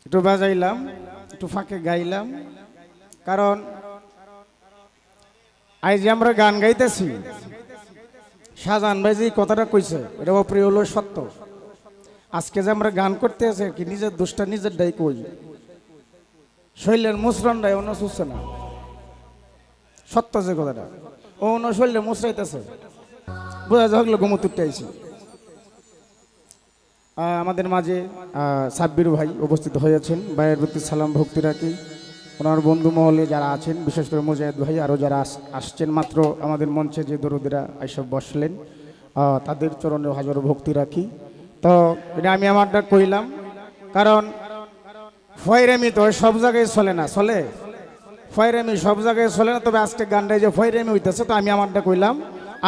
একটু বাজাইলাম, একটু ফাঁকে গাইলাম, কারণ আজ যে আমরা গান গাইতেছি, শাহজাহান ভাই যে কথাটা কইছে এটা অপ্রিয় হলো সত্য। আজকে যে আমরা গান করতে আছে কি নিজের দোষটা নিজের দায়ী কই, শৈলের মুসরণটাই অন্য শুচ্ছে না, সত্য যে কথাটা ও অন্য শৈলে মুসরাইতেছে, বোঝা যাক গোমতুরটা আইছি। আমাদের মাঝে সাব্বির ভাই উপস্থিত হয়েছেন, ভাইয়ের প্রতি সালাম ভক্তি রাখি। ওনার বন্ধু মহলে যারা আছেন, বিশেষ করে মুজাহিদ ভাই, আরও যারা আসছেন মাত্র আমাদের মঞ্চে যে দরুদিরা এইসব বসলেন, তাদের চরণে হাজারো ভক্তি রাখি। তো এটা আমি আমারটা কইলাম, কারণ ফয়রেমি তো সব জায়গায় চলে না, চলে ফয়রেমি সব জায়গায় চলে না, তবে আজকে গানটায় যে ফয়রেমি হইতেছে তো আমি আমারটা কইলাম,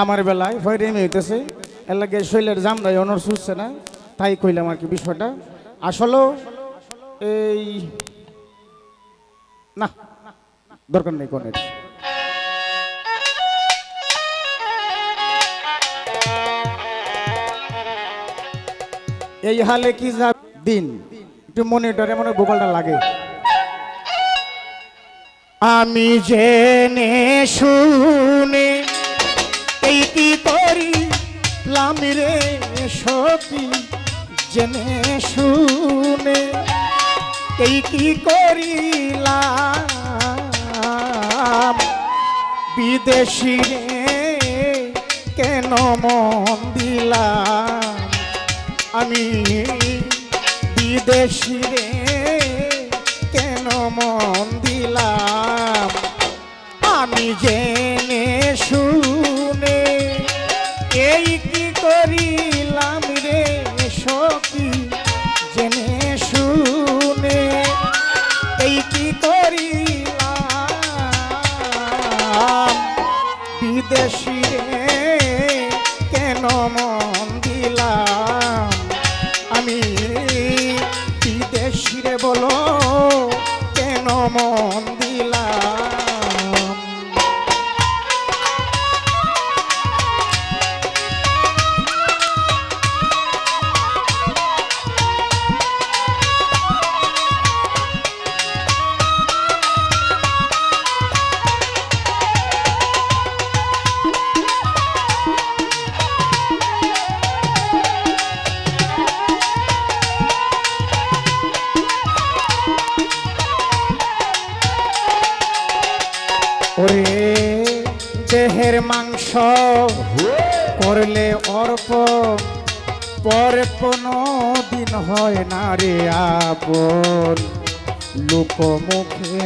আমার বেলায় ফয়রেমি হইতেছে, এর লাগে শৈলের জামদাই অনর শুচ্ছে না, তাই কইলাম আর কি বিষয়টা। আসলেও এই না দরকার নেই কোনের, এই হালে কি যা দিন, একটু মনিটরে মনে বোকালটা লাগে। আমি জেনে শুনে এই কি করি লামিরে সখী, জেনে শুনে এই কি করিলাম, বিদেশি রে কেন মন দিলাম, আমি বিদেশি রে কেন মন দিলাম, আমি জেনে শুনে এই কি করিলাম রে সখী, জেনে শুনে এই কি করিলাম, বিদেশি রে কেন মন দিলাম, আমি বিদেশি রে বলো কেন মন দিলাম। ওরে দেহের মাংস করলে অর্পণ, পরে কোনো দিন হয় না রে আপন, লোক মুখে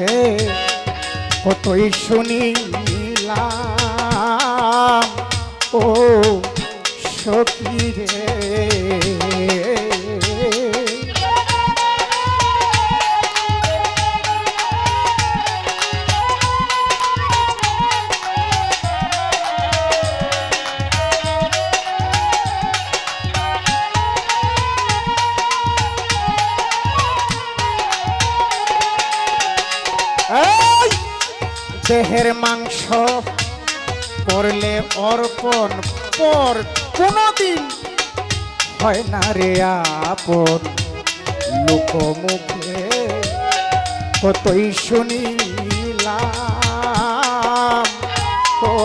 কতই শুনিলাম ও সখী রে, দেহের মাংস করলে অর্পণ, পর কোনদিন হয় না রে আপন, লোক মুখে কতই শুনিলাম ও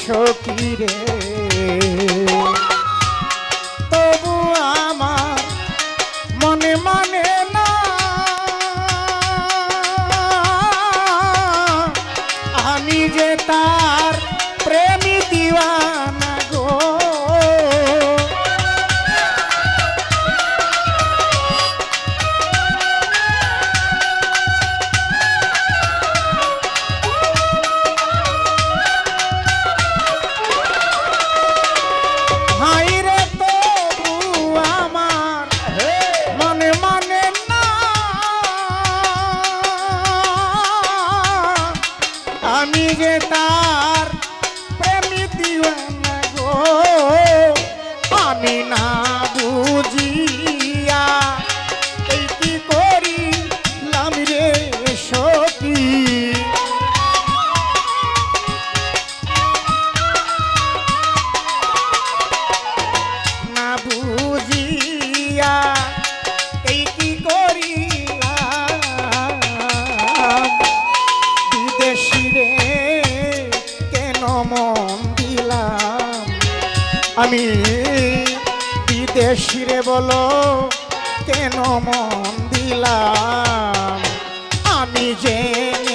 সখী রে, তবু আমার মনে মানে না, আমি যে তার প্রেমী দিওয়ানা গো, হাই রে তবু আমার মনে মানে আমি বিদেশিরে বলো কেন মন দিলাম আমি জেনে